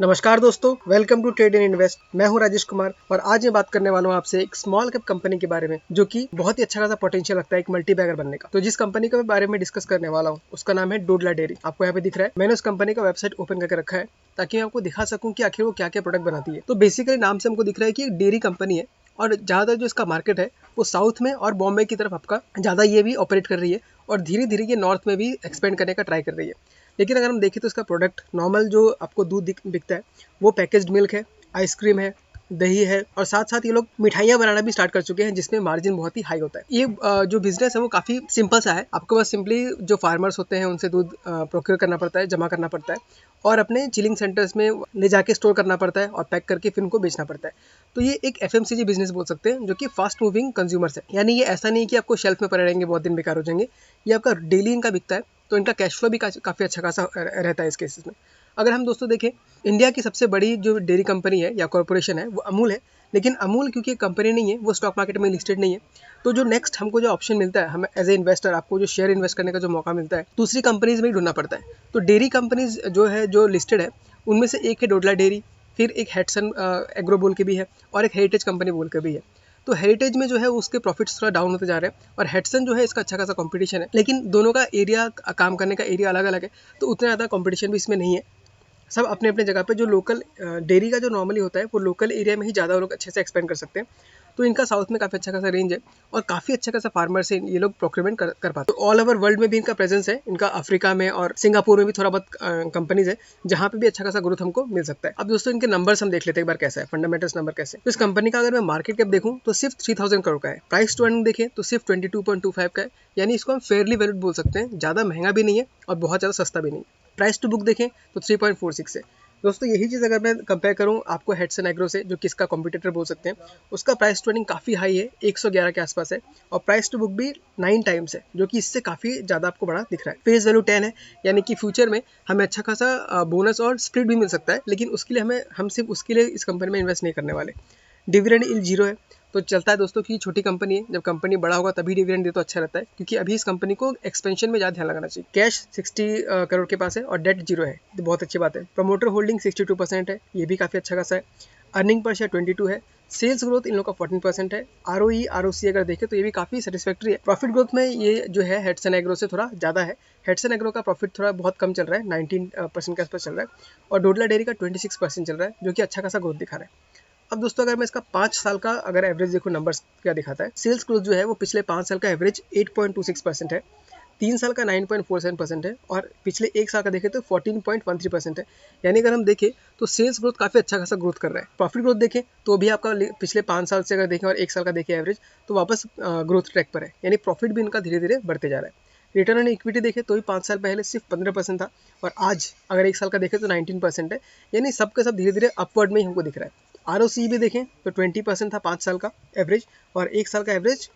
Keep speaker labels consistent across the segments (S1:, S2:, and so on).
S1: नमस्कार दोस्तों, welcome to trade and invest. मैं हूं राजेश कुमार और आज मैं बात करने वाला हूं आपसे एक स्मॉल कैप कंपनी के बारे में जो कि बहुत ही अच्छा खासा पोटेंशियल लगता है एक मल्टी बैगर बनने का। तो जिस कंपनी के बारे में डिस्कस करने वाला हूं उसका नाम है डोडला डेयरी। आपको यहाँ पे दिख रहा है। मैंने उस कंपनी का वेबसाइट ओपन करके रखा है ताकि मैं आपको दिखा सकूं कि आखिर वो क्या क्या प्रोडक्ट बनाती है। तो बेसिकली नाम से हमको दिख रहा है कि एक डेयरी कंपनी है और ज़्यादातर जो इसका मार्केट है वो साउथ में और बॉम्बे की तरफ आपका ज़्यादा ये भी ऑपरेट कर रही है और धीरे धीरे ये नॉर्थ में भी एक्सपेंड करने का ट्राई कर रही है। लेकिन अगर हम देखें तो इसका प्रोडक्ट नॉर्मल जो आपको दूध बिकता है वो पैकेज्ड मिल्क है, आइसक्रीम है, दही है और साथ साथ ये लोग मिठाइयाँ बनाना भी स्टार्ट कर चुके हैं जिसमें मार्जिन बहुत ही हाई होता है। ये जो बिजनेस है वो काफ़ी सिंपल सा है। आपको बस सिंपली जो फार्मर्स होते हैं उनसे दूध प्रोक्योर करना पड़ता है, जमा करना पड़ता है और अपने चिलिंग सेंटर्स में ले जाके स्टोर करना पड़ता है और पैक करके फिर उनको बेचना पड़ता है। तो ये एक FMCG बिजनेस बोल सकते हैं जो कि फास्ट मूविंग कंज्यूमर्स है। यानी ये ऐसा नहीं कि आपको शेल्फ में पड़े रहेंगे, बहुत दिन बेकार हो जाएंगे। ये आपका डेली इनका बिकता है तो इनका कैश फ्लो भी काफ़ी अच्छा खासा रहता है इस केसेस में। अगर हम दोस्तों देखें, इंडिया की सबसे बड़ी जो डेयरी कंपनी है या कॉर्पोरेशन है वो अमूल है। लेकिन अमूल क्योंकि कंपनी नहीं है, वो स्टॉक मार्केट में लिस्टेड नहीं है, तो जो नेक्स्ट हमको जो ऑप्शन मिलता है, हमें एज ए इन्वेस्टर आपको जो शेयर इन्वेस्ट करने का जो मौका मिलता है दूसरी कंपनीज में ही ढूंढना पड़ता है। तो डेयरी कंपनीज जो है जो लिस्टेड है उनमें से एक है डोडला डेयरी, फिर एक हेटसन एग्रो बोल के भी है और एक हेरिटेज कंपनी बोल के भी है। तो हेरिटेज में जो है उसके प्रॉफिट्स थोड़ा डाउन होते जा रहे हैं और हेटसन जो है इसका अच्छा खासा कंपटीशन है, लेकिन दोनों का एरिया, काम करने का एरिया अलग अलग है तो उतना ज़्यादा कंपटीशन भी इसमें नहीं है। सब अपने अपने जगह पे जो लोकल डेयरी का जो नॉर्मली होता है वो लोकल एरिया में ही ज़्यादा लोग अच्छे से एक्सपेंड कर सकते हैं। तो इनका साउथ में काफ़ी अच्छा खासा रेंज है और काफ़ी अच्छा खासा फार्मर से ये लोग प्रोक्योरमेंट कर पाते हैं। तो ऑल ओवर वर्ल्ड में भी इनका प्रेजेंस है। इनका अफ्रीका में और सिंगापुर में भी थोड़ा बहुत कंपनीज है जहाँ पे भी अच्छा खासा ग्रोथ हमको मिल सकता है। अब दोस्तों इनके नंबर्स हम देख लेते हैं एक बार कैसा है, फंडामेंटल्स नंबर कैसे। तो इस कंपनी का अगर मैं मार्केट कैप देखूँ तो सिर्फ 3000 करोड़ का है। प्राइस टू अर्निंग देखें तो सिर्फ 22.25 का है, यानी इसको हम फेयरली वैल्यूड बोल सकते हैं। ज़्यादा महंगा भी नहीं है और बहुत ज़्यादा सस्ता भी नहीं है। प्राइस टू बुक देखें तो 3.46 है। दोस्तों यही चीज़ अगर मैं कंपेयर करूँ आपको हेटसन एग्रो से जो कि इसका कॉम्पिटिटर बोल सकते हैं, उसका प्राइस टू अर्निंग काफ़ी हाई है, 111 के आसपास है और प्राइस टू बुक भी 9 टाइम्स है जो कि इससे काफ़ी ज़्यादा आपको बड़ा दिख रहा है। फेस वैल्यू 10 है, यानी कि फ्यूचर में हमें अच्छा खासा बोनस और स्प्लिट भी मिल सकता है, लेकिन उसके लिए हम सिर्फ उसके लिए इस कंपनी में इन्वेस्ट नहीं करने वाले। डिविडेंड यील्ड 0 है। तो चलता है दोस्तों कि छोटी कंपनी है, जब कंपनी बड़ा होगा तभी डिविडेंड दे तो अच्छा रहता है, क्योंकि अभी इस कंपनी को एक्सपेंशन में ज़्यादा ध्यान लगाना चाहिए। कैश 60 करोड़ के पास है और डेट 0 है, तो बहुत अच्छी बात है। प्रमोटर होल्डिंग 62% है, ये भी काफ़ी अच्छा खासा है। अर्निंग पर शेयर 22 है। सेल्स ग्रोथ इन लोगों का 14% है। ROE ROC अगर देखें तो ये भी काफ़ी सेटिस्फैक्ट्री है। प्रॉफिट ग्रोथ में ये जो है हेटसन एग्रो से थोड़ा ज़्यादा है। हेटसन एग्रो का प्रॉफिट थोड़ा बहुत कम चल रहा है, 19% के आसपास चल रहा है और डोडला डेयरी का 26% चल रहा है जो कि अच्छा खासा ग्रोथ दिखा रहा है। अब दोस्तों अगर मैं इसका 5 साल का अगर एवरेज देखूँ, नंबर्स क्या दिखाता है। सेल्स ग्रोथ जो है वो पिछले 5 साल का एवरेज 8.26% है, 3 साल का 9.47% है और पिछले 1 साल का देखें तो 14.13% है। यानी अगर हम देखें तो सेल्स ग्रोथ काफ़ी अच्छा खासा ग्रोथ कर रहा है। प्रॉफिट ग्रोथ देखें तो भी आपका पिछले 5 साल से अगर देखें और 1 साल का देखें एवरेज तो वापस ग्रोथ ट्रैक पर है, यानी प्रॉफिट भी इनका धीरे धीरे बढ़ते जा रहा है। रिटर्न ऑन इक्विटी देखें तो भी 5 साल पहले सिर्फ 15% था और आज अगर 1 साल का देखें तो 19% है, यानी सबके सब धीरे धीरे अपवर्ड में ही हमको दिख रहा है। ROC भी देखें तो 20% था 5 साल का एवरेज और 1 साल का एवरेज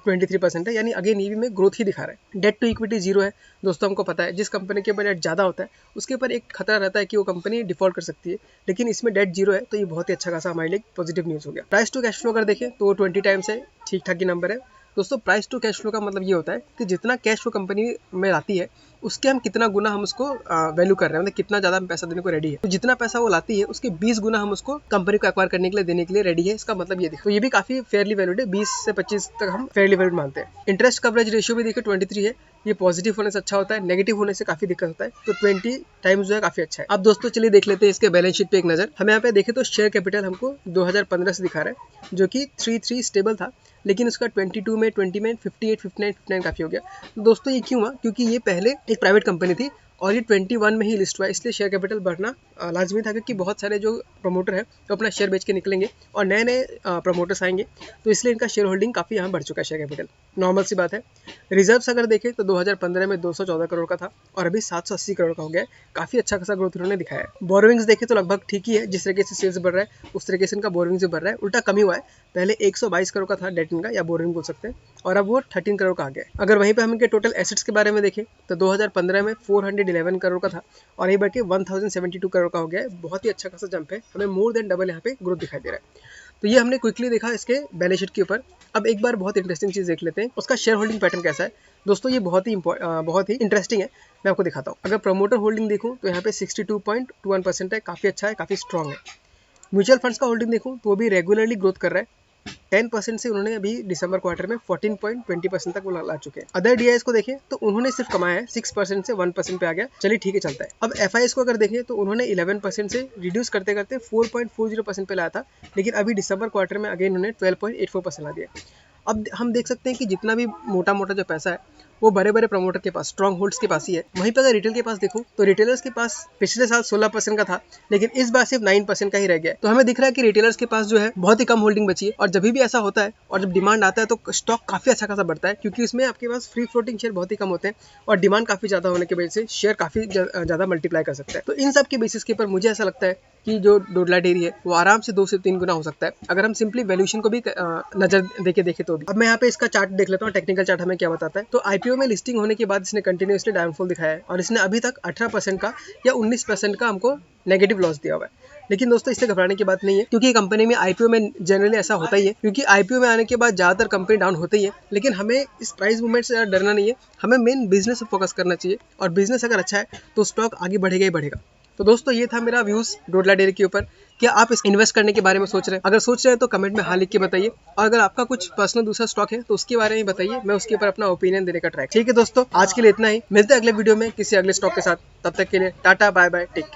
S1: 23% है, यानी अगेन ये भी में ग्रोथ ही दिखा रहा है। डेट टू इक्विटी 0 है। दोस्तों हमको पता है जिस कंपनी के ऊपर डेट ज़्यादा होता है उसके ऊपर एक खतरा रहता है कि वो कंपनी डिफॉल्ट कर सकती है, लेकिन इसमें डेट 0 है तो ये बहुत ही अच्छा खासा हमारे लिए पॉजिटिव न्यूज़ हो गया। प्राइस टू कैश फ्लो अगर देखें तो 20 टाइम्स है, ठीक ठाक ही नंबर है। दोस्तों प्राइस टू कैश फ्लो का मतलब ये होता है कि जितना कैश फ्लो कंपनी में आती है उसके हम कितना गुना हम उसको वैल्यू कर रहे हैं, मतलब कितना ज़्यादा हम पैसा देने को रेडी है। तो जितना पैसा वो लाती है उसके 20 गुना हम उसको कंपनी को एक्वायर करने के लिए देने के लिए रेडी है, इसका मतलब ये देखो। तो ये भी काफ़ी फेयरली वैल्यूड है, 20 से 25 तक हम फेयरली वैल्यूड मानते हैं। इंटरेस्ट कवरेज रेशियो भी देखिए 23 है, ये पॉजिटिव होने से अच्छा होता है, नेगेटिव होने से काफ़ी दिक्कत होता है, तो 20 टाइम्स जो है काफ़ी अच्छा है। अब दोस्तों चलिए देख लेते हैं इसके बैलेंस शीट पे एक नज़र। हमें यहाँ पे देखें तो शेयर कैपिटल हमको 2015 से दिखा रहा है जो कि 3 स्टेबल था, लेकिन उसका 22 में 20 में 58 59 काफ़ी हो गया। तो दोस्तों ये क्यों हुआ, क्योंकि ये पहले एक प्राइवेट कंपनी थी और ये 21 में ही लिस्ट हुआ, इसलिए शेयर कैपिटल बढ़ना लाजमी था, क्योंकि बहुत सारे जो प्रमोटर हैं तो अपना शेयर बेच के निकलेंगे और नए नए प्रमोटर्स आएंगे, तो इसलिए इनका शेयर होल्डिंग काफ़ी यहाँ बढ़ चुका है, शेयर कैपिटल, नॉर्मल सी बात है। रिजर्व्स अगर देखें तो 2015 में 214 करोड़ का था और अभी 780 करोड़ का हो गया है, काफ़ी अच्छा खासा ग्रोथ उन्होंने दिखाया है। बोरोविंग्स देखें तो लगभग ठीक ही है, जिस तरीके से सेल्स बढ़ रहा है उस तरीके से इनका बोरोविंग्स भी बढ़ रहा है, उल्टा कमी हुआ है। पहले 122 करोड़ का था डेट इनका, या बोरोविंग बोल सकते हैं, और अब वो 13 करोड़ का आ गया है। अगर वहीं पे हम इनके टोटल एसेट्स के बारे में देखें तो 2015 में 411 करोड़ का था और ये बढ़ के 1072 करोड़ का हो गया है, बहुत ही अच्छा खासा जंप है, हमें मोर देन डबल यहाँ पे ग्रोथ दिखाई दे रहा है। तो ये हमने क्विकली देखा इसके बैलेंस शीट के ऊपर। अब एक बार बहुत इंटरेस्टिंग चीज़ देख लेते हैं, उसका शेयर होल्डिंग पैटर्न कैसा है। दोस्तों ये बहुत ही इंटरेस्टिंग है। मैं आपको दिखाता हूँ। अगर प्रमोटर होल्डिंग देखूँ तो यहाँ पे 62.21% है, काफ़ी अच्छा है, काफ़ी स्ट्रॉन्ग है। म्यूचुअल फंड्स का होल्डिंग देखूँ तो वो भी रेगुलरली ग्रोथ कर रहा है। 10% से उन्होंने अभी दिसंबर क्वार्टर में 14.20% तक वो ला चुके हैं। अदर डीआईएस को देखें तो उन्होंने सिर्फ कमाया है 6% से 1% पे आ गया, चलिए ठीक है चलता है। अब एफआईएस को अगर देखें तो उन्होंने 11% से रिड्यूस करते करते 4.40% पे लाया था, लेकिन अभी दिसंबर क्वार्टर में अगेन उन्होंने 12.84% ला दिया। अब हम देख सकते हैं कि जितना भी मोटा मोटा जो पैसा है वो बड़े बड़े प्रमोटर के पास, स्ट्रॉन्ग होल्ड्स के पास ही है। वहीं पर अगर रिटेल के पास देखूं तो रिटेलर्स के पास पिछले साल 16% का था, लेकिन इस बार सिर्फ 9% का ही रह गया है। तो हमें दिख रहा है कि रिटेलर्स के पास जो है बहुत ही कम होल्डिंग बची है, और जब भी ऐसा होता है और जब डिमांड आता है तो स्टॉक काफी अच्छा खासा बढ़ता है, क्योंकि उसमें आपके पास फ्री फ्लोटिंग शेयर बहुत ही कम होते हैं और डिमांड काफी ज्यादा होने की वजह से शेयर काफी ज्यादा मल्टीप्लाई कर सकता है। तो इन सब के बेसिस के ऊपर मुझे ऐसा लगता है कि जो डोडला डेयरी है वो आराम से 2 से 3 गुना हो सकता है, अगर हम सिंपली वैल्यूएशन को भी नजर देके देखें तो भी। अब मैं यहाँ पे इसका चार्ट देख लेता हूँ, टेक्निकल चार्ट हमें क्या बताता है। तो आईपीओ में लिस्टिंग होने के बाद इसने कंटिन्यूअसली डाउनफॉल दिखाया है, और इसने अभी तक 18% का या 19% का हमको नेगेटिव लॉस दिया हुआ है। लेकिन दोस्तों इससे घबराने की बात नहीं है, क्योंकि कंपनी में आईपीओ में जनरली ऐसा होता ही है, क्योंकि आईपीओ में आने के बाद ज्यादातर कंपनी डाउन होती है। लेकिन हमें इस प्राइस मूवमेंट से ज्यादा डरना नहीं है, हमें मेन बिजनेस पर फोकस करना चाहिए, और बिजनेस अगर अच्छा है तो स्टॉक आगे बढ़ेगा ही बढ़ेगा। तो दोस्तों ये था मेरा व्यूज डोडला डेयरी के ऊपर। क्या आप इस इन्वेस्ट करने के बारे में सोच रहे हैं? अगर सोच रहे हैं तो कमेंट में हाँ लिख के बताइए, और अगर आपका कुछ पर्सनल दूसरा स्टॉक है तो उसके बारे में बताइए, मैं उसके ऊपर अपना ओपिनियन देने का ट्राई। ठीक है दोस्तों, आज के लिए इतना ही, मिलते हैं अगले वीडियो में किसी अगले स्टॉक के साथ। तब तक के लिए टाटा बाय बाय, टेक केयर।